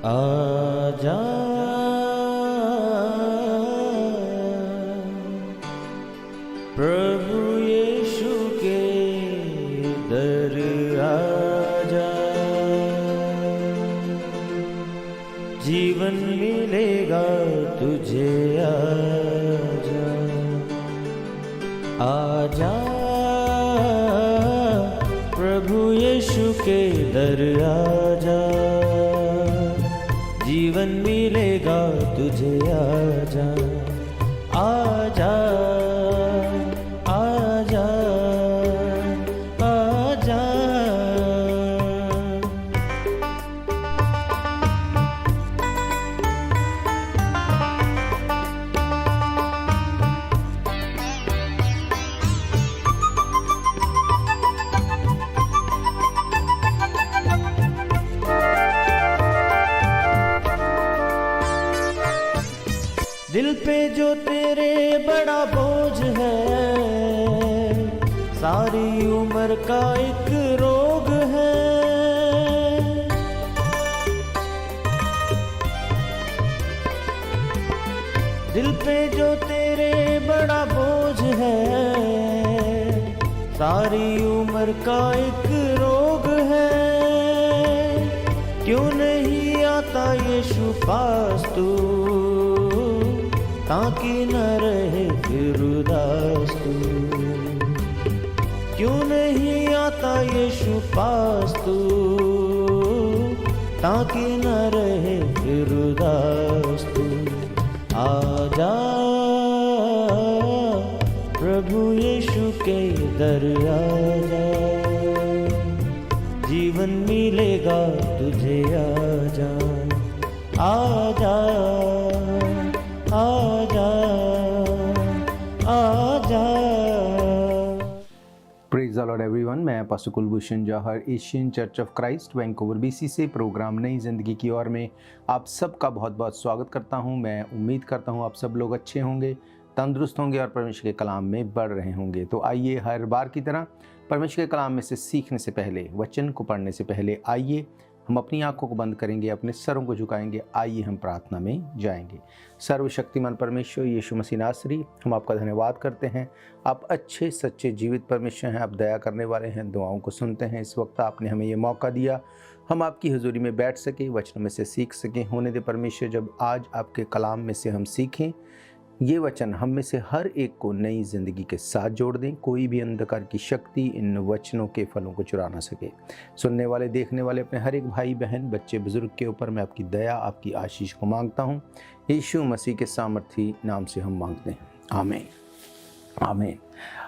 आजा प्रभु यीशु के दर आजा, जीवन मिलेगा तुझे। आजा आजा प्रभु यीशु के दर आजा, जीवन मिलेगा तुझे। आजा आजा आजा आजा। दिल पे जो तेरे बड़ा बोझ है, सारी उम्र का एक रोग है। दिल पे जो तेरे बड़ा बोझ है, सारी उम्र का एक रोग है। क्यों नहीं आता यीशु पास तू, ताकि न रहे फिर उदास तू। क्यों नहीं आता यीशु पास तू, ताकि न रहे फिर उदास तू। आजा प्रभु यीशु के दर आजा, जीवन मिलेगा तुझे। आजा आजा आजा आजा। प्रेज द लॉर्ड एवरीवन, मैं pastor Kulbhushan Johar Asian church of Christ Vancouver BC से प्रोग्राम नई जिंदगी की ओर में आप सबका बहुत बहुत स्वागत करता हूं। मैं उम्मीद करता हूं आप सब लोग अच्छे होंगे, तंदुरुस्त होंगे और परमेश्वर के कलाम में बढ़ रहे होंगे। तो आइए हर बार की तरह परमेश्वर के कलाम में से सीखने से पहले, वचन को पढ़ने से पहले आइए हम अपनी आंखों को बंद करेंगे, अपने सरों को झुकाएंगे। आइए हम प्रार्थना में जाएंगे। सर्वशक्तिमान परमेश्वर यीशु मसीह नासरी, हम आपका धन्यवाद करते हैं। आप अच्छे सच्चे जीवित परमेश्वर हैं, आप दया करने वाले हैं, दुआओं को सुनते हैं। इस वक्त आपने हमें ये मौका दिया हम आपकी हजूरी में बैठ सके, वचनों में से सीख सकें। होने दे परमेश्वर, जब आज आपके कलाम में से हम सीखें, ये वचन हम में से हर एक को नई ज़िंदगी के साथ जोड़ दें। कोई भी अंधकार की शक्ति इन वचनों के फलों को चुरा ना सके। सुनने वाले, देखने वाले अपने हर एक भाई बहन, बच्चे बुजुर्ग के ऊपर मैं आपकी दया, आपकी आशीष को मांगता हूँ। यीशु मसीह के सामर्थी नाम से हम मांगते हैं, आमीन आमीन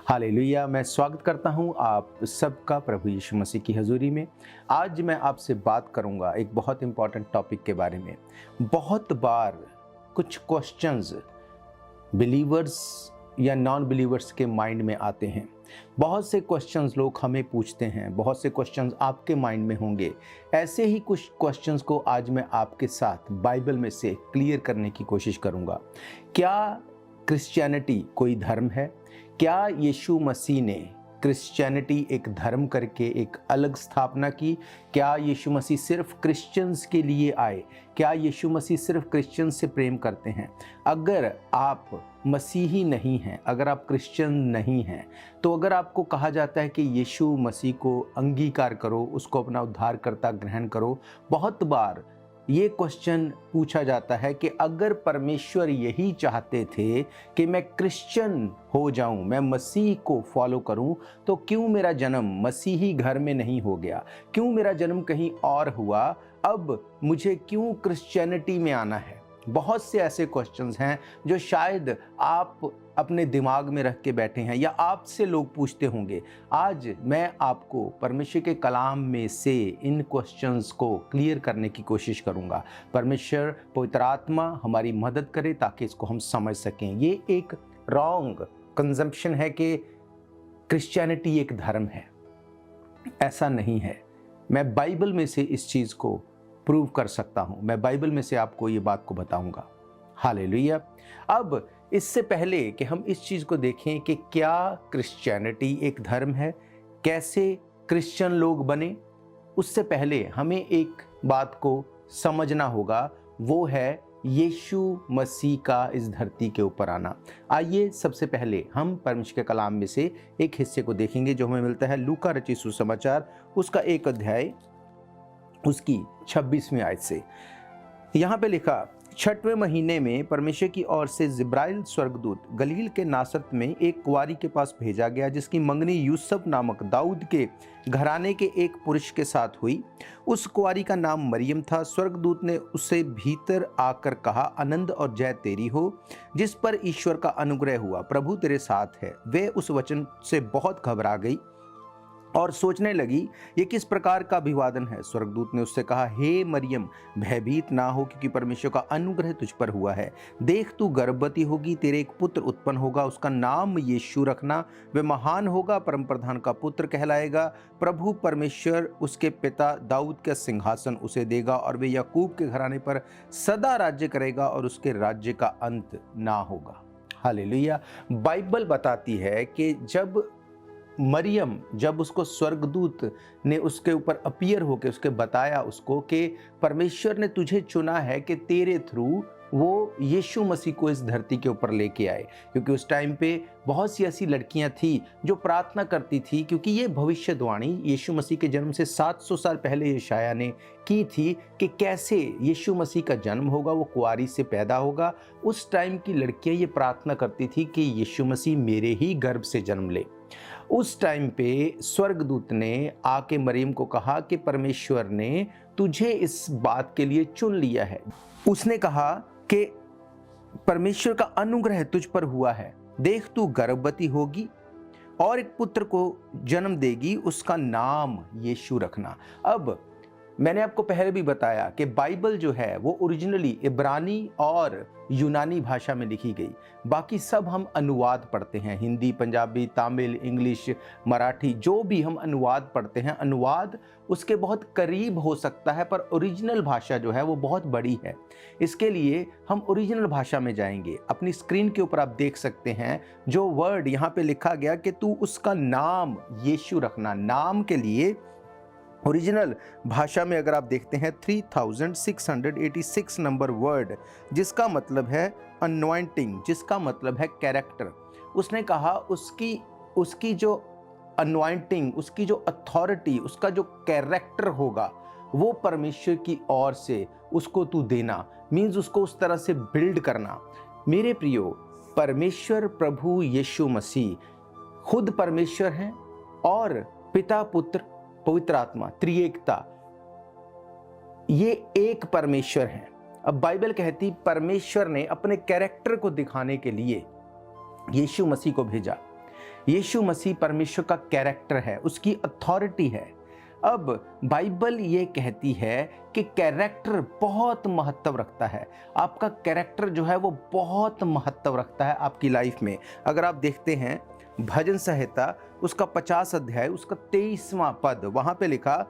हालेलुया। मैं स्वागत करता हूँ आप सबका प्रभु यीशु मसीह की हजूरी में। आज मैं आपसे बात करूँगा एक बहुत इंपॉर्टेंट टॉपिक के बारे में। बहुत बार कुछ क्वेश्चंस बिलीवर्स या नॉन बिलीवर्स के माइंड में आते हैं। बहुत से क्वेश्चंस लोग हमें पूछते हैं, बहुत से क्वेश्चंस आपके माइंड में होंगे। ऐसे ही कुछ क्वेश्चंस को आज मैं आपके साथ बाइबल में से क्लियर करने की कोशिश करूंगा। क्या क्रिश्चियनिटी कोई धर्म है? क्या यीशु मसीह ने क्रिश्चियनिटी एक धर्म करके एक अलग स्थापना की? क्या यीशु मसीह सिर्फ क्रिश्चियंस के लिए आए? क्या यीशु मसीह सिर्फ क्रिश्चियन से प्रेम करते हैं? अगर आप मसीही नहीं हैं, अगर आप क्रिश्चियन नहीं हैं, तो अगर आपको कहा जाता है कि यीशु मसीह को अंगीकार करो, उसको अपना उद्धारकर्ता ग्रहण करो, बहुत बार ये क्वेश्चन पूछा जाता है कि अगर परमेश्वर यही चाहते थे कि मैं क्रिश्चियन हो जाऊं, मैं मसीह को फॉलो करूं, तो क्यों मेरा जन्म मसीही घर में नहीं हो गया? क्यों मेरा जन्म कहीं और हुआ? अब मुझे क्यों क्रिश्चियनिटी में आना है? बहुत से ऐसे क्वेश्चंस हैं जो शायद आप अपने दिमाग में रख के बैठे हैं या आपसे लोग पूछते होंगे। आज मैं आपको परमेश्वर के कलाम में से इन क्वेश्चंस को क्लियर करने की कोशिश करूंगा। परमेश्वर पवित्र आत्मा हमारी मदद करे ताकि इसको हम समझ सकें। ये एक रॉन्ग कंजम्पशन है कि क्रिश्चियनिटी एक धर्म है। ऐसा नहीं है। मैं बाइबल में से इस चीज़ को प्रूव कर सकता हूं। मैं बाइबल में से आपको ये बात को बताऊंगा। हालेलुया। अब इससे पहले कि हम इस चीज़ को देखें कि क्या क्रिश्चियनिटी एक धर्म है, कैसे क्रिश्चियन लोग बने, उससे पहले हमें एक बात को समझना होगा वो है यीशु मसीह का इस धरती के ऊपर आना। आइए सबसे पहले हम परमेश्वर के कलाम में से एक हिस्से को देखेंगे जो हमें मिलता है लूका रचित सुसमाचार उसका 1 अध्याय उसकी 26वीं आयत से। यहाँ पे लिखा, 6वें महीने में परमेश्वर की ओर से जिब्राइल स्वर्गदूत गलील के नासरत में एक कुंवारी के पास भेजा गया जिसकी मंगनी यूसुफ नामक दाऊद के घराने के एक पुरुष के साथ हुई। उस कुंवारी का नाम मरियम था। स्वर्गदूत ने उससे भीतर आकर कहा, आनंद और जय तेरी हो जिस पर ईश्वर का अनुग्रह हुआ, प्रभु तेरे साथ है। वे उस वचन से बहुत घबरा गई और सोचने लगी ये किस प्रकार का अभिवादन है। स्वर्गदूत ने उससे कहा, हे मरियम, भयभीत ना हो क्योंकि परमेश्वर का अनुग्रह तुझ पर हुआ है। देख तू गर्भवती होगी, तेरे एक पुत्र उत्पन्न होगा, उसका नाम यीशु रखना। वह महान होगा, परम प्रधान का पुत्र कहलाएगा। प्रभु परमेश्वर उसके पिता दाऊद का सिंहासन उसे देगा और वे याकूब के घराने पर सदा राज्य करेगा और उसके राज्य का अंत ना होगा। हालेलुया। बाइबल बताती है कि जब उसको स्वर्गदूत ने उसके ऊपर अपीयर होकर उसके बताया उसको कि परमेश्वर ने तुझे चुना है कि तेरे थ्रू वो यीशु मसीह को इस धरती के ऊपर लेके आए, क्योंकि उस टाइम पे बहुत सी ऐसी लड़कियां थी जो प्रार्थना करती थी, क्योंकि ये भविष्यवाणी यीशु मसीह के जन्म से 700 साल पहले यशाया ने की थी कि कैसे यीशु मसीह का जन्म होगा, वो कुंवारी से पैदा होगा। उस टाइम की लड़कियां ये प्रार्थना करती थी कि यीशु मसीह मेरे ही गर्भ से जन्म ले। उस टाइम पे स्वर्गदूत ने आके मरियम को कहा कि परमेश्वर ने तुझे इस बात के लिए चुन लिया है। उसने कहा कि परमेश्वर का अनुग्रह तुझ पर हुआ है। देख तू गर्भवती होगी और एक पुत्र को जन्म देगी, उसका नाम यीशु रखना। अब मैंने आपको पहले भी बताया कि बाइबल जो है वो ओरिजिनली इब्रानी और यूनानी भाषा में लिखी गई। बाकी सब हम अनुवाद पढ़ते हैं, हिंदी, पंजाबी, तमिल, इंग्लिश, मराठी, जो भी हम अनुवाद पढ़ते हैं, अनुवाद उसके बहुत करीब हो सकता है, पर ओरिजिनल भाषा जो है वो बहुत बड़ी है। इसके लिए हम ओरिजिनल भाषा में जाएंगे। अपनी स्क्रीन के ऊपर आप देख सकते हैं जो वर्ड यहाँ पे लिखा गया कि तू उसका नाम यीशु रखना। नाम के लिए ओरिजिनल भाषा में अगर आप देखते हैं 3686 नंबर वर्ड, जिसका मतलब है अनॉइंटिंग, जिसका मतलब है कैरेक्टर। उसने कहा उसकी जो अनॉइंटिंग, उसकी जो अथॉरिटी, उसका जो कैरेक्टर होगा वो परमेश्वर की ओर से उसको तू देना, मीन्स उसको उस तरह से बिल्ड करना। मेरे प्रियो, परमेश्वर प्रभु यीशु मसीह खुद परमेश्वर हैं और पिता, पुत्र, पवित्र आत्मा, त्रिएकता, ये एक परमेश्वर है। अब बाइबल कहती परमेश्वर ने अपने कैरेक्टर को दिखाने के लिए यीशु मसीह को भेजा। यीशु मसीह परमेश्वर का कैरेक्टर है, उसकी अथॉरिटी है। अब बाइबल ये कहती है कि कैरेक्टर बहुत महत्व रखता है। आपका कैरेक्टर जो है वो बहुत महत्व रखता है आपकी लाइफ में। अगर आप देखते हैं भजन संहिता उसका 50 अध्याय उसका 23वां पद, वहां पे लिखा,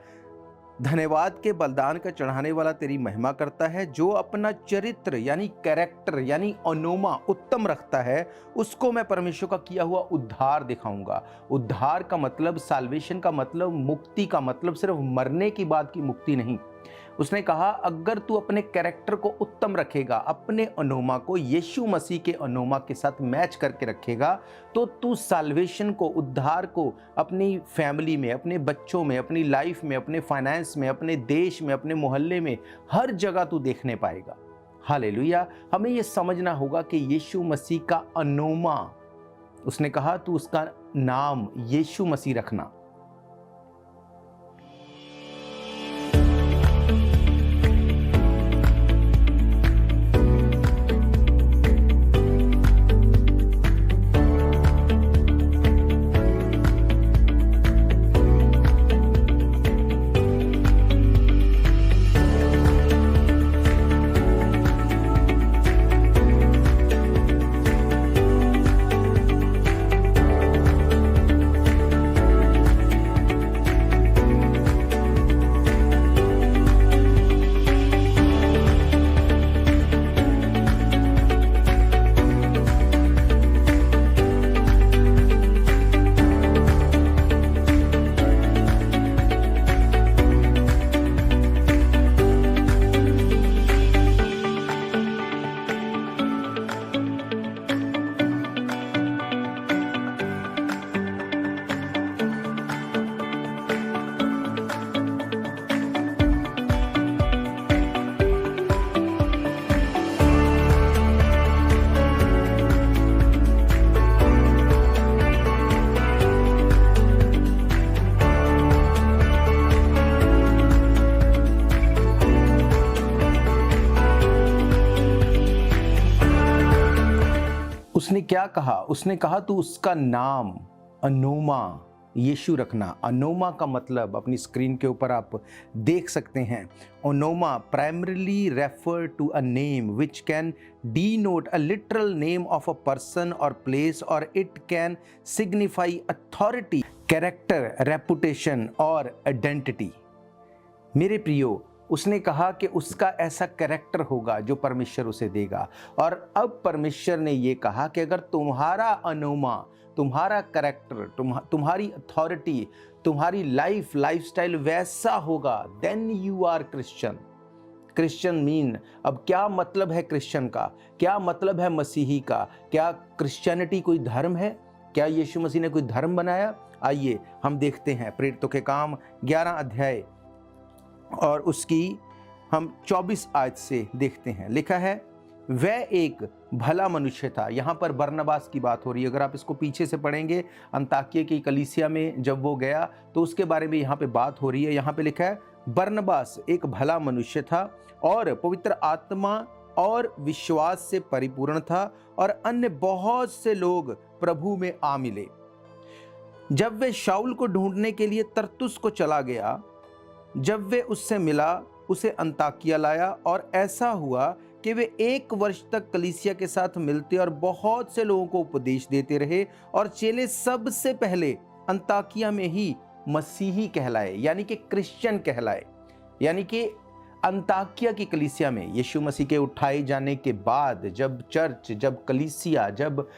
धन्यवाद के बलिदान का चढ़ाने वाला तेरी महिमा करता है, जो अपना चरित्र यानी कैरेक्टर यानी अनोमा उत्तम रखता है, उसको मैं परमेश्वर का किया हुआ उद्धार दिखाऊंगा। उद्धार का मतलब, साल्वेशन का मतलब, मुक्ति का मतलब सिर्फ मरने की बात की मुक्ति नहीं। उसने कहा अगर तू अपने कैरेक्टर को उत्तम रखेगा, अपने अनोमा को यीशु मसीह के अनोमा के साथ मैच करके रखेगा, तो तू साल्वेशन को, उद्धार को अपनी फैमिली में, अपने बच्चों में, अपनी लाइफ में, अपने फाइनेंस में, अपने देश में, अपने मोहल्ले में, हर जगह तू देखने पाएगा। हालेलुया। हमें यह समझना होगा कि यीशु मसीह का अनोमा, उसने कहा तू उसका नाम यीशु मसीह रखना। उसने क्या कहा? उसने कहा तू उसका नाम अनोमा यीशु रखना। अनोमा का मतलब अपनी स्क्रीन के ऊपर आप देख सकते हैं। Onoma primarily refer to a name which can denote a literal name of a person or place, or it can signify authority, character, reputation और identity। मेरे प्रियो, उसने कहा कि उसका ऐसा कैरेक्टर होगा जो परमेश्वर उसे देगा। और अब परमेश्वर ने ये कहा कि अगर तुम्हारा अनोमा, तुम्हारा कैरेक्टर, तुम्हारी अथॉरिटी, तुम्हारी लाइफस्टाइल वैसा होगा, then you are Christian. Christian mean, अब क्या मतलब है क्रिश्चियन का? क्या मतलब है मसीही का? क्या क्रिश्चियनिटी कोई धर्म है? क्या यीशु मसीह ने कोई धर्म बनाया? आइए हम देखते हैं प्रेरितों के काम 11 अध्याय और उसकी हम 24 आयत से देखते हैं। लिखा है, वह एक भला मनुष्य था। यहाँ पर बरनबास की बात हो रही है। अगर आप इसको पीछे से पढ़ेंगे, अंताकिया की कलीसिया में जब वो गया तो उसके बारे में यहाँ पे बात हो रही है। यहाँ पे लिखा है, बरनबास एक भला मनुष्य था और पवित्र आत्मा और विश्वास से परिपूर्ण था, और अन्य बहुत से लोग प्रभु में आ मिले। जब वे शाऊल को ढूंढने के लिए तरसुस को चला गया, जब वे उससे मिला, उसे अंताकिया लाया, और ऐसा हुआ कि वे 1 वर्ष तक कलीसिया के साथ मिलते और बहुत से लोगों को उपदेश देते रहे, और चेले सबसे पहले अंताकिया में ही मसीही कहलाए, यानी कि क्रिश्चियन कहलाए। यानी कि अंताकिया की कलीसिया में यीशु मसीह के उठाए जाने के बाद जब चर्च, जब कलीसिया, जब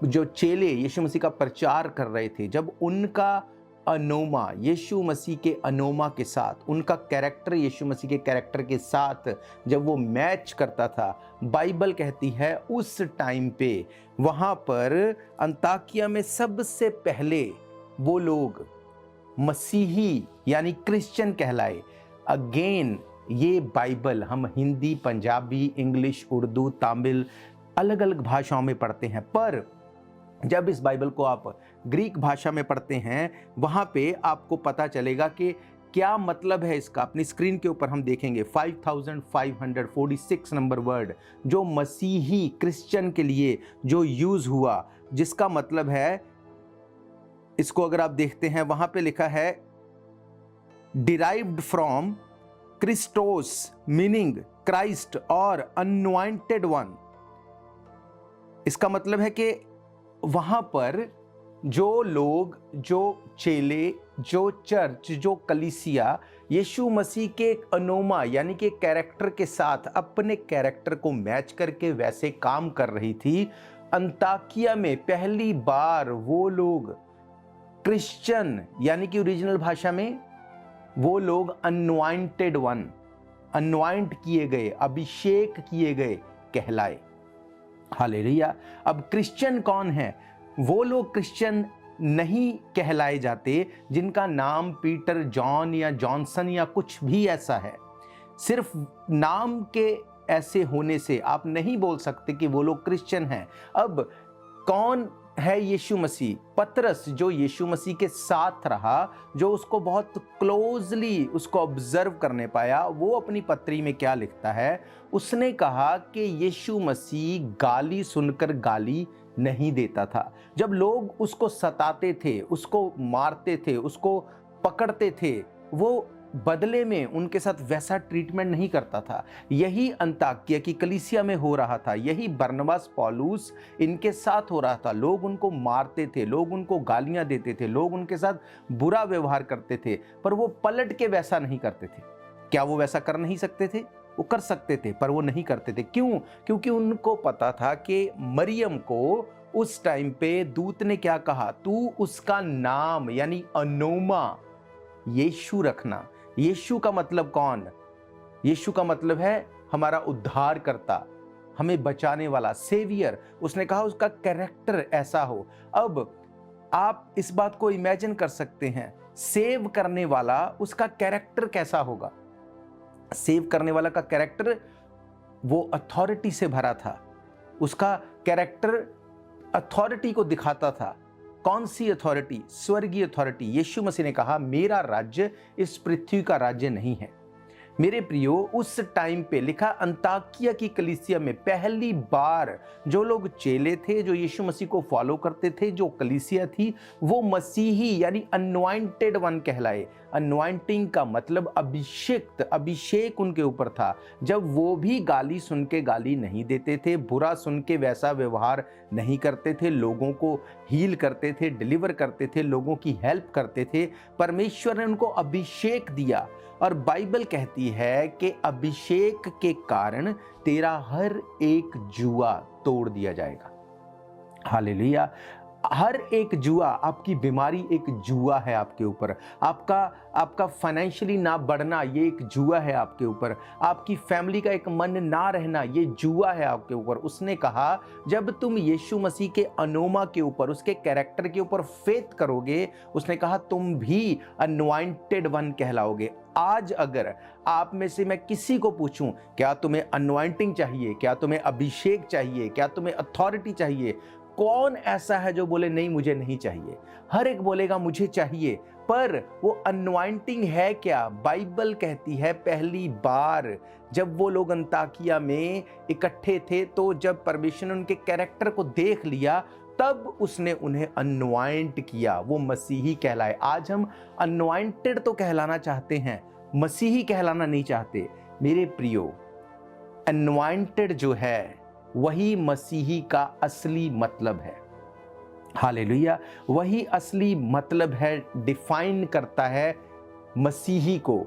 जो चेले यीशु मसीह का प्रचार कर रहे थे, जब उनका अनोमा यीशु मसीह के अनोमा के साथ, उनका कैरेक्टर यीशु मसीह के कैरेक्टर के साथ जब वो मैच करता था, बाइबल कहती है उस टाइम पे वहाँ पर अंताकिया में सबसे पहले वो लोग मसीही यानी क्रिश्चियन कहलाए। अगेन ये बाइबल हम हिंदी, पंजाबी, इंग्लिश, उर्दू, तमिल अलग अलग भाषाओं में पढ़ते हैं, पर जब इस बाइबल को आप ग्रीक भाषा में पढ़ते हैं वहाँ पे आपको पता चलेगा कि क्या मतलब है इसका। अपनी स्क्रीन के ऊपर हम देखेंगे 5546 नंबर वर्ड जो मसीही क्रिश्चियन के लिए जो यूज़ हुआ, जिसका मतलब है, इसको अगर आप देखते हैं वहाँ पे लिखा है derived from Christos meaning Christ और अनॉइंटेड वन। इसका मतलब है कि वहां पर जो लोग, जो चेले, जो चर्च, जो कलीसिया यीशु मसीह के एक अनोमा यानी कि कैरेक्टर के साथ अपने कैरेक्टर को मैच करके वैसे काम कर रही थी, अंताकिया में पहली बार वो लोग क्रिश्चियन यानी कि ओरिजिनल भाषा में वो लोग अनॉइंटेड वन, अनॉइंट किए गए, अभिषेक किए गए कहलाए। हालेलुया। अब क्रिश्चियन कौन है? वो लोग क्रिश्चियन नहीं कहलाए जाते जिनका नाम पीटर, जॉन या जॉनसन या कुछ भी ऐसा है। सिर्फ नाम के ऐसे होने से आप नहीं बोल सकते कि वो लोग क्रिश्चियन हैं। अब कौन है यीशु मसीह? पतरस जो यीशु मसीह के साथ रहा, जो उसको बहुत क्लोजली उसको ऑब्जर्व करने पाया, वो अपनी पत्री में क्या लिखता है? उसने कहा कि यीशु मसीह गाली सुनकर गाली नहीं देता था। जब लोग उसको सताते थे, उसको मारते थे, उसको पकड़ते थे, वो बदले में उनके साथ वैसा ट्रीटमेंट नहीं करता था। यही अंताकिया की कलीसिया में हो रहा था, यही बरनबास, पौलुस इनके साथ हो रहा था। लोग उनको मारते थे, लोग उनको गालियां देते थे, लोग उनके साथ बुरा व्यवहार करते थे, पर वो पलट के वैसा नहीं करते थे। क्या वो वैसा कर नहीं सकते थे? वो कर सकते थे, पर वो नहीं करते थे। क्यों? क्योंकि उनको पता था कि मरियम को उस टाइम पे दूत ने क्या कहा? तू उसका नाम यानी अनोमा यीशु रखना। यीशु का मतलब कौन? यीशु का मतलब है हमारा उद्धार करता, हमें बचाने वाला, सेवियर। उसने कहा उसका कैरेक्टर ऐसा हो। अब आप इस बात को इमेजिन कर सकते हैं, सेव करने वाला उसका कैरेक्टर कैसा होगा? सेव करने वाला का कैरेक्टर वो अथॉरिटी से भरा था। उसका कैरेक्टर अथॉरिटी को दिखाता था। कौन सी अथॉरिटी? स्वर्गीय अथॉरिटी। यीशु मसीह ने कहा मेरा राज्य इस पृथ्वी का राज्य नहीं है। मेरे प्रियो, उस टाइम पे लिखा अंताकिया की कलीसिया में पहली बार जो लोग चेले थे, जो यीशु मसीह को फॉलो करते थे, जो कलीसिया थी, वो मसीही यानी अनॉइंटेड वन कहलाए। अनॉइंटिंग का मतलब अभिषिक्त, अभिषेक उनके ऊपर था। जब वो भी गाली सुन के गाली नहीं देते थे, बुरा सुन के वैसा व्यवहार नहीं करते थे, लोगों को हील करते थे, डिलीवर करते थे, लोगों की हेल्प करते थे, परमेश्वर ने उनको अभिषेक दिया। और बाइबल कहती है कि अभिषेक के कारण तेरा हर एक जुआ तोड़ दिया जाएगा। हालेलुया। हर एक जुआ, आपकी बीमारी एक जुआ है आपके ऊपर, आपका फाइनेंशियली ना बढ़ना ये एक जुआ है आपके ऊपर, आपकी फैमिली का एक मन ना रहना ये जुआ है आपके ऊपर। उसने कहा जब तुम यीशु मसीह के अनोमा के ऊपर, उसके कैरेक्टर के ऊपर फेथ करोगे, उसने कहा तुम भी अनॉइंटेड वन कहलाओगे। आज अगर आप में से मैं किसी को पूछूं क्या तुम्हें अनॉइंटिंग चाहिए, क्या तुम्हें अभिषेक चाहिए, क्या तुम्हें अथॉरिटी चाहिए, कौन ऐसा है जो बोले नहीं मुझे नहीं चाहिए? हर एक बोलेगा मुझे चाहिए। पर वो अनॉइंटिंग है क्या? बाइबल कहती है पहली बार जब वो लोग अंताकिया में इकट्ठे थे, तो जब परमेश्वर ने उनके कैरेक्टर को देख लिया तब उसने उन्हें अनॉइंट किया, वो मसीही कहलाए। आज हम अनॉइंटेड तो कहलाना चाहते हैं, मसीही कहलाना नहीं चाहते। मेरे प्रियो, अनॉइंटेड जो है वही मसीही का असली मतलब है। हालेलुया। वही असली मतलब है, डिफाइन करता है मसीही को।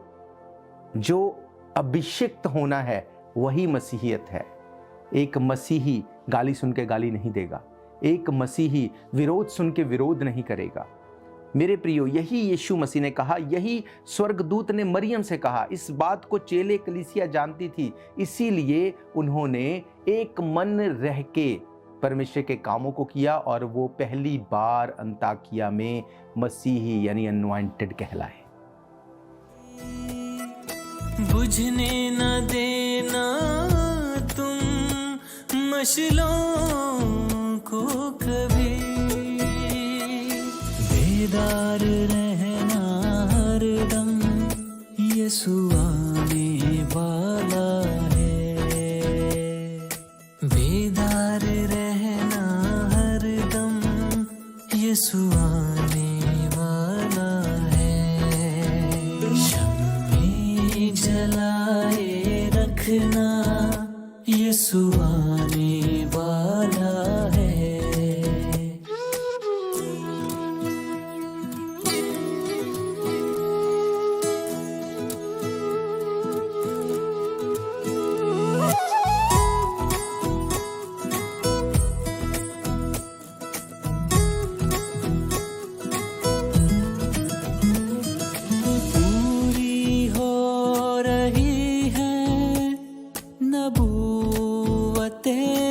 जो अभिषिक्त होना है वही मसीहियत है। एक मसीही गाली सुन के गाली नहीं देगा, एक मसीही विरोध सुन के विरोध नहीं करेगा। मेरे प्रियो, यही यीशु मसीह ने कहा, यही स्वर्गदूत ने मरियम से कहा। इस बात को चेले कलीसिया जानती थी, इसीलिए उन्होंने एक मन रह के परमेश्वर के कामों को किया और वो पहली बार अंताकिया में मसीही यानी अनॉइंटेड कहलाए। बुझने न देना तुम मशलों को कभी, बेदार रहना हरदम, यीशु आने वाला है। बेदार रहना हरदम, यीशु आने वाला है। शम्मे जलाए रखना, यीशु आने वाला है।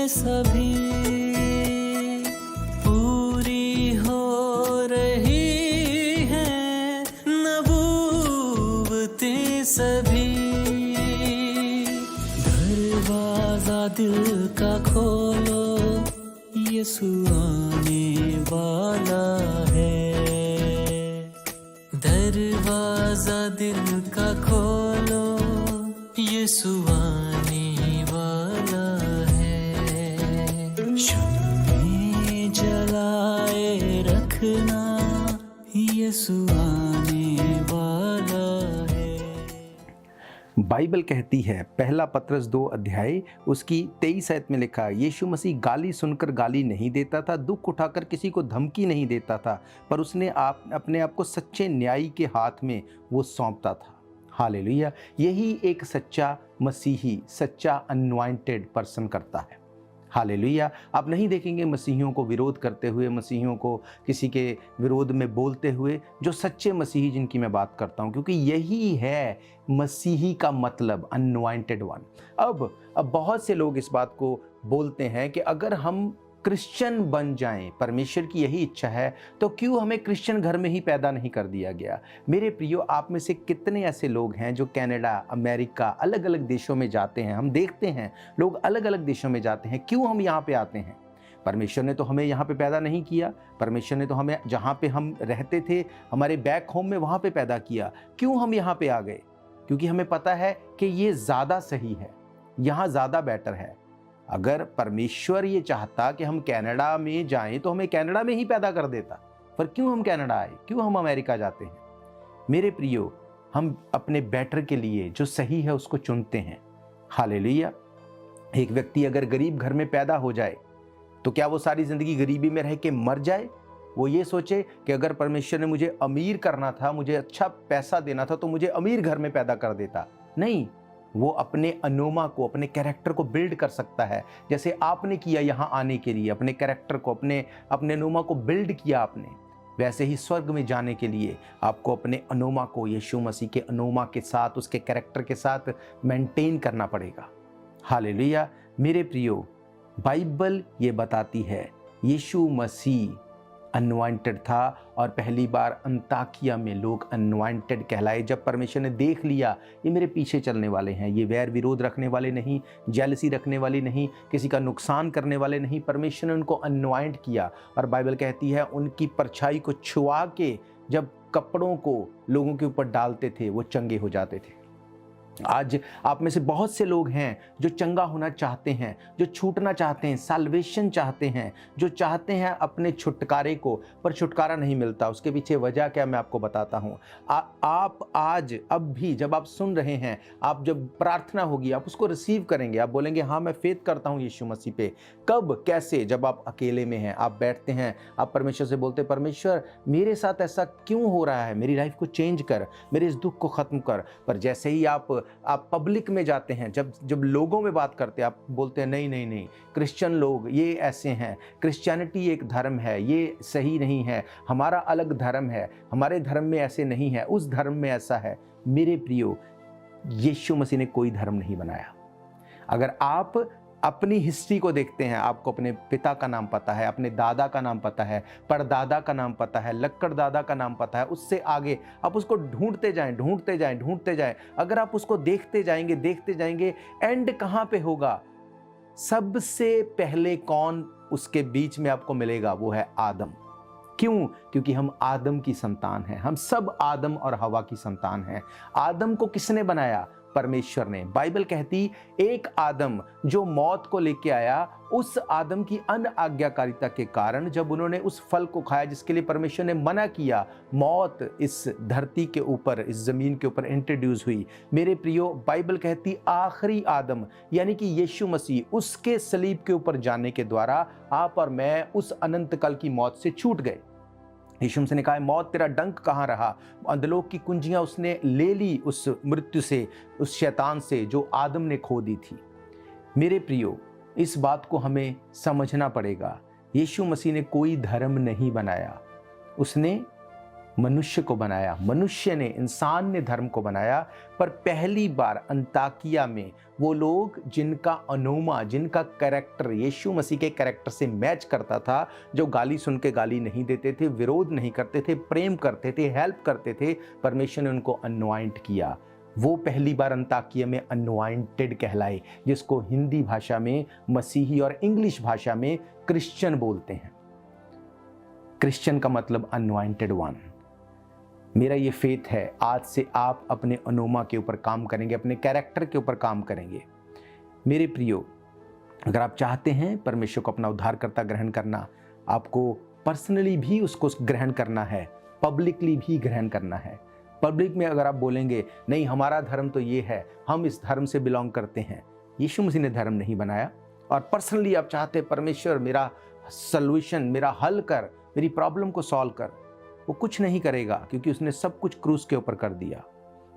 सभी पूरी हो रही है, नबूवतें सभी। दरवाजा दिल का खोलो, यीशु आने वाला है। दरवाजा दिल का खोलो, यीशु आने वाला है। शम्मे जलाए रखना, यीशु आने वाला है। बाइबल कहती है, पहला पत्रस 2 अध्याय उसकी 23 आयत में लिखा, यीशु मसीह गाली सुनकर गाली नहीं देता था, दुख उठाकर किसी को धमकी नहीं देता था, पर उसने अपने आप को सच्चे न्यायी के हाथ में वो सौंपता था। हालेलुया। यही एक सच्चा मसीही, सच्चा अनॉइंटेड पर्सन करता है। हालेलुया। आप नहीं देखेंगे मसीहियों को विरोध करते हुए, मसीहियों को किसी के विरोध में बोलते हुए, जो सच्चे मसीही जिनकी मैं बात करता हूँ, क्योंकि यही है मसीही का मतलब, अनॉइंटेड वन। अब बहुत से लोग इस बात को बोलते हैं कि अगर हम क्रिश्चियन बन जाएं, परमेश्वर की यही इच्छा है, तो क्यों हमें क्रिश्चियन घर में ही पैदा नहीं कर दिया गया? मेरे प्रियो, आप में से कितने ऐसे लोग हैं जो कनाडा, अमेरिका, अलग अलग देशों में जाते हैं? हम देखते हैं लोग अलग अलग देशों में जाते हैं। क्यों हम यहाँ पे आते हैं? परमेश्वर ने तो हमें यहाँ पे पैदा नहीं किया। परमेश्वर ने तो हमें जहाँ पे हम रहते थे, हमारे बैक होम में, वहाँ पे पैदा किया। क्यों हम यहाँ पे आ गए? क्योंकि हमें पता है कि ये ज़्यादा सही है, यहाँ ज़्यादा बेटर है। अगर परमेश्वर ये चाहता कि हम कनाडा में जाएं तो हमें कनाडा में ही पैदा कर देता, पर क्यों हम कनाडा आए, क्यों हम अमेरिका जाते हैं? मेरे प्रियो, हम अपने बेटर के लिए जो सही है उसको चुनते हैं। हालेलुया। एक व्यक्ति अगर गरीब घर में पैदा हो जाए तो क्या वो सारी जिंदगी गरीबी में रह के मर जाए? वो ये सोचे कि अगर परमेश्वर ने मुझे अमीर करना था, मुझे अच्छा पैसा देना था, तो मुझे अमीर घर में पैदा कर देता? नहीं, वो अपने अनोमा को, अपने कैरेक्टर को बिल्ड कर सकता है, जैसे आपने किया यहाँ आने के लिए, अपने कैरेक्टर को, अपने अनोमा को बिल्ड किया आपने। वैसे ही स्वर्ग में जाने के लिए आपको अपने अनोमा को यीशु मसीह के अनोमा के साथ, उसके कैरेक्टर के साथ मेंटेन करना पड़ेगा। हालेलुया। मेरे प्रियो, बाइबल ये बताती है यीशु मसीह अनवांटेड था और पहली बार अंताकिया में लोग अनवांटेड कहलाए। जब परमेश्वर ने देख लिया ये मेरे पीछे चलने वाले हैं, ये वैर विरोध रखने वाले नहीं, जेलसी रखने वाले नहीं, किसी का नुकसान करने वाले नहीं, परमेश्वर ने उनको अनवांट किया। और बाइबल कहती है उनकी परछाई को छुआ के जब कपड़ों को लोगों के ऊपर डालते थे वो चंगे हो जाते थे। आज आप में से बहुत से लोग हैं जो चंगा होना चाहते हैं, जो छूटना चाहते हैं, साल्वेशन चाहते हैं, जो चाहते हैं अपने छुटकारे को, पर छुटकारा नहीं मिलता। उसके पीछे वजह क्या मैं आपको बताता हूँ। आप आज अब भी जब आप सुन रहे हैं, आप जब प्रार्थना होगी आप उसको रिसीव करेंगे, आप बोलेंगे हाँ मैं फेथ करता हूँ यीशु मसीह पे। कब, कैसे? जब आप अकेले में हैं, आप बैठते हैं, आप परमेश्वर से बोलते हैं परमेश्वर मेरे साथ ऐसा क्यों हो रहा है, मेरी लाइफ को चेंज कर, मेरे इस दुख को ख़त्म कर। पर जैसे ही आप पब्लिक में जाते हैं, जब लोगों में बात करते हैं, आप बोलते हैं नहीं नहीं नहीं, क्रिश्चियन लोग ये ऐसे हैं, क्रिश्चियनिटी एक धर्म है, ये सही नहीं है, हमारा अलग धर्म है, हमारे धर्म में ऐसे नहीं है, उस धर्म में ऐसा है। मेरे प्रियो, यीशु मसीह ने कोई धर्म नहीं बनाया। अगर आप अपनी हिस्ट्री को देखते हैं, आपको अपने पिता का नाम पता है, अपने दादा का नाम पता है, परदादा का नाम पता है, लक्कड़ दादा का नाम पता है, उससे आगे आप उसको ढूंढते जाएं, ढूंढते जाएं, ढूंढते जाएं। अगर आप उसको देखते जाएंगे, एंड कहाँ पे होगा? सबसे पहले कौन उसके बीच में आपको मिलेगा? वो है आदम। क्यों? क्योंकि हम आदम की संतान हैं, हम सब आदम और हवा की संतान हैं। आदम को किसने बनाया? परमेश्वर ने। बाइबल कहती एक आदम जो मौत को लेके आया, उस आदम की अनआज्ञाकारिता के कारण जब उन्होंने उस फल को खाया जिसके लिए परमेश्वर ने मना किया, मौत इस धरती के ऊपर, इस जमीन के ऊपर इंट्रोड्यूस हुई। मेरे प्रियो, बाइबल कहती आखिरी आदम यानी कि यीशु मसीह, उसके सलीब के ऊपर जाने के द्वारा आप और मैं उस अनंत काल की मौत से छूट गए। यीशु मसीह ने कहा मौत तेरा डंक कहाँ रहा? अधोलोक की कुंजियां उसने ले ली उस मृत्यु से, उस शैतान से जो आदम ने खो दी थी। मेरे प्रियो, इस बात को हमें समझना पड़ेगा। यीशु मसीह ने कोई धर्म नहीं बनाया, उसने मनुष्य को बनाया, मनुष्य ने, इंसान ने धर्म को बनाया। पर पहली बार अंताकिया में वो लोग जिनका अनोमा, जिनका कैरेक्टर यीशु मसीह के कैरेक्टर से मैच करता था, जो गाली सुन के गाली नहीं देते थे, विरोध नहीं करते थे, प्रेम करते थे, हेल्प करते थे, परमेश्वर ने उनको अनवाइंट किया। वो पहली बार अंताकिया में अनवाइंटेड कहलाए, जिसको हिंदी भाषा में मसीही और इंग्लिश भाषा में क्रिश्चियन बोलते हैं। क्रिश्चियन का मतलब अनवाइंटेड वन। मेरा ये फेथ है, आज से आप अपने अनोमा के ऊपर काम करेंगे, अपने कैरेक्टर के ऊपर काम करेंगे। मेरे प्रियो, अगर आप चाहते हैं परमेश्वर को अपना उद्धारकर्ता ग्रहण करना, आपको पर्सनली भी उसको ग्रहण करना है, पब्लिकली भी ग्रहण करना है। पब्लिक में अगर आप बोलेंगे नहीं हमारा धर्म तो ये है, हम इस धर्म से बिलोंग करते हैं, यीशु मसीह ने धर्म नहीं बनाया। और पर्सनली आप चाहते परमेश्वर मेरा सॉल्यूशन, मेरा हल कर, मेरी प्रॉब्लम को सॉल्व कर, वो कुछ नहीं करेगा, क्योंकि उसने सब कुछ क्रूस के ऊपर कर दिया।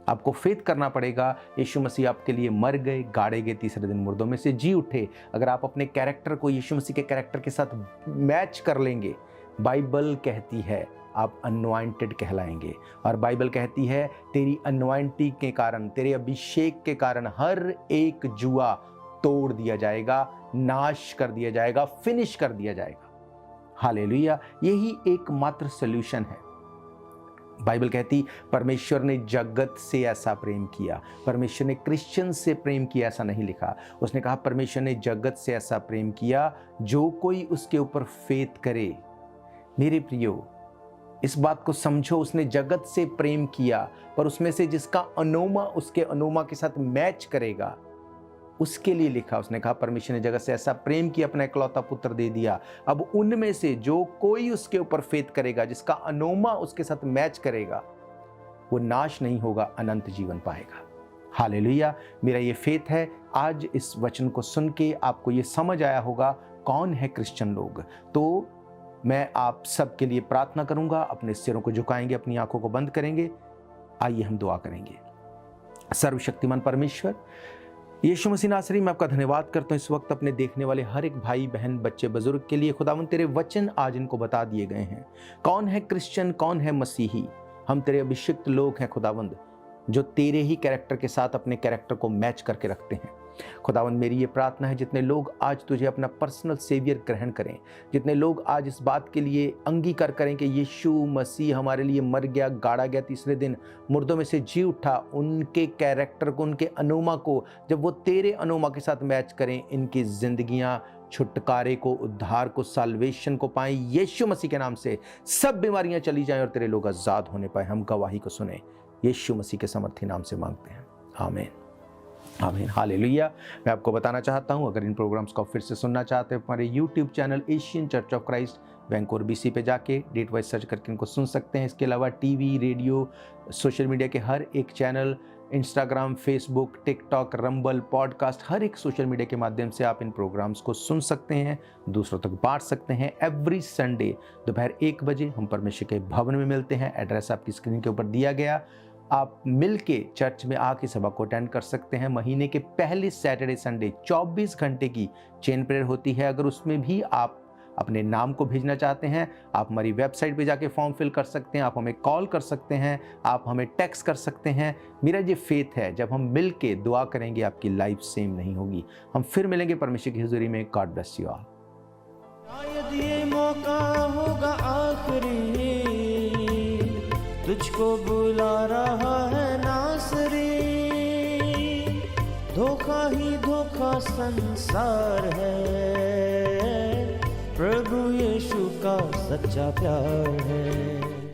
आपको फेथ करना पड़ेगा। यीशु मसीह आपके लिए मर गए, गाड़े गए, तीसरे दिन मुर्दों में से जी उठे। अगर आप अपने कैरेक्टर को यीशु मसीह के कैरेक्टर के साथ मैच कर लेंगे, बाइबल कहती है आप अनवाइंटेड कहलाएंगे। और बाइबल कहती है तेरी अनवाइंटिंग के कारण, तेरे अभिषेक के कारण हर एक जुआ तोड़ दिया जाएगा, नाश कर दिया जाएगा, फिनिश कर दिया जाएगा। हालेलुया। यही एकमात्र सॉल्यूशन है। बाइबल कहती परमेश्वर ने जगत से ऐसा प्रेम किया, परमेश्वर ने क्रिश्चियन से प्रेम किया, ऐसा नहीं लिखा। उसने कहा परमेश्वर ने जगत से ऐसा प्रेम किया जो कोई उसके ऊपर फेथ करे। मेरे प्रियो, इस बात को समझो, उसने जगत से प्रेम किया, पर उसमें से जिसका अनोमा उसके अनोमा के साथ मैच करेगा उसके लिए लिखा। उसने कहा परमेश्वर ने जगत से ऐसा प्रेम किया, अपना इकलौता पुत्र दे दिया। अब उनमें से जो कोई उसके ऊपर फेथ करेगा, जिसका अनोमा उसके साथ मैच करेगा, वो नाश नहीं होगा, अनंत जीवन पाएगा। हालेलुया। मेरा ये फेथ है, आज इस वचन को सुन के आपको ये समझ आया होगा कौन है क्रिश्चियन लोग। तो मैं आप सबके लिए प्रार्थना करूंगा। अपने सिरों को झुकाएंगे, अपनी आंखों को बंद करेंगे। आइए हम दुआ करेंगे। सर्वशक्तिमान परमेश्वर यीशु मसीह नासरी, मैं आपका धन्यवाद करता हूं इस वक्त अपने देखने वाले हर एक भाई बहन बच्चे बुजुर्ग के लिए। खुदावन तेरे वचन आज इनको बता दिए गए हैं, कौन है क्रिश्चियन, कौन है मसीही। हम तेरे अभिषिक्त लोग हैं खुदावंद, जो तेरे ही कैरेक्टर के साथ अपने कैरेक्टर को मैच करके रखते हैं। खुदावंद मेरी ये प्रार्थना है, जितने लोग आज तुझे अपना पर्सनल सेवियर ग्रहण करें, जितने लोग आज इस बात के लिए अंगीकार करें कि यीशु मसीह हमारे लिए मर गया, गाड़ा गया, तीसरे दिन मुर्दों में से जी उठा, उनके कैरेक्टर को, उनके अनोमा को जब वो तेरे अनोमा के साथ मैच करें, इनकी जिंदगियां छुटकारे को, उद्धार को, साल्वेशन को पाएं। यीशु मसीह के नाम से सब बीमारियां चली जाएं और तेरे लोग आजाद होने पाए। हम गवाही को सुने, यीशु मसीह के समर्थी नाम से मांगते हैं, आमीन आमीन। हालेलुया। मैं आपको बताना चाहता हूं, अगर इन प्रोग्राम्स को फिर से सुनना चाहते हैं, हमारे YouTube channel Asian church of Christ Vancouver BC पे जाके डेट वाइज सर्च करके इनको सुन सकते हैं। इसके अलावा टीवी, रेडियो, सोशल मीडिया के हर एक channel, Instagram, Facebook, TikTok, Rumble, podcast, हर एक सोशल मीडिया के माध्यम से आप इन प्रोग्राम्स को सुन सकते हैं, दूसरों तक बांट सकते हैं। एवरी संडे दोपहर 1 बजे हम परमेश्वर के भवन में मिलते हैं। एड्रेस आपकी स्क्रीन के ऊपर दिया गया। आप मिल के चर्च में आके सभा को अटेंड कर सकते हैं। महीने के पहले सैटरडे संडे 24 घंटे की चेन प्रेयर होती है। अगर उसमें भी आप अपने नाम को भेजना चाहते हैं, आप हमारी वेबसाइट पे जाके फॉर्म फिल कर सकते हैं, आप हमें कॉल कर सकते हैं, आप हमें टेक्स्ट कर सकते हैं। मेरा ये फेथ है, जब हम मिल के दुआ करेंगे आपकी लाइफ सेम नहीं होगी। हम फिर मिलेंगे परमेश्वर की हुजूरी में। God bless you all. शायद ये मौका होगा आखिरी, तुझको बुला रहा है नासरी। धोखा ही धोखा संसार है, प्रभु यीशु का सच्चा प्यार है।